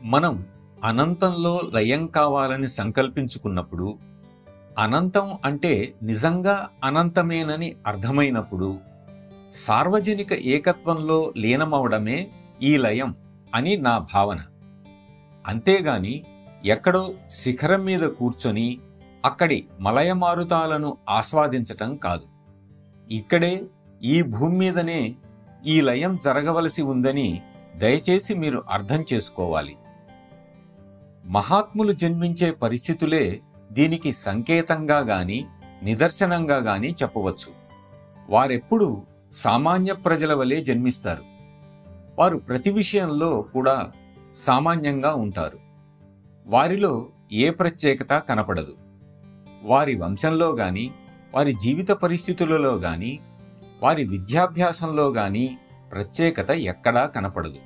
మనం అనంతంలో లయం కావాలని సంకల్పించుకున్నప్పుడు, అనంతం అంటే నిజంగా అనంతమేనని అర్థమైనప్పుడు, సార్వజనిక ఏకత్వంలో లీనమవడమే ఈ లయం అని నా భావన. అంతేగాని ఎక్కడో శిఖరం మీద కూర్చొని అక్కడి మలయమారుతాలను ఆస్వాదించటం కాదు. ఇక్కడే, ఈ భూమి మీదనే ఈ లయం జరగవలసి ఉందని దయచేసి మీరు అర్థం చేసుకోవాలి. మహాత్ములు జన్మించే పరిస్థితులే దీనికి సంకేతంగా గాని నిదర్శనంగా గాని చెప్పవచ్చు. వారెప్పుడూ సామాన్య ప్రజల వలె జన్మిస్తారు. వారు ప్రతి విషయంలో కూడా సామాన్యంగా ఉంటారు. వారిలో ఏ ప్రత్యేకత కనపడదు. వారి వంశంలో గాని, వారి జీవిత పరిస్థితులలో గాని, వారి విద్యాభ్యాసంలో గాని ప్రత్యేకత ఎక్కడా కనపడదు.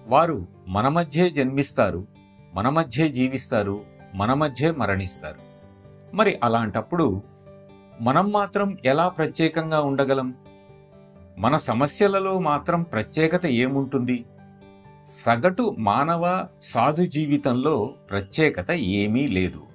వారు మన మధ్యే జన్మిస్తారు, మన మధ్యే జీవిస్తారు, మన మధ్యే మరణిస్తారు. మరి అలాంటప్పుడు మనం మాత్రం ఎలా ప్రత్యేకంగా ఉండగలం? మన సమస్యలలో మాత్రం ప్రత్యేకత ఏముంటుంది? సగటు మానవ సాధు జీవితంలో ప్రత్యేకత ఏమీ లేదు.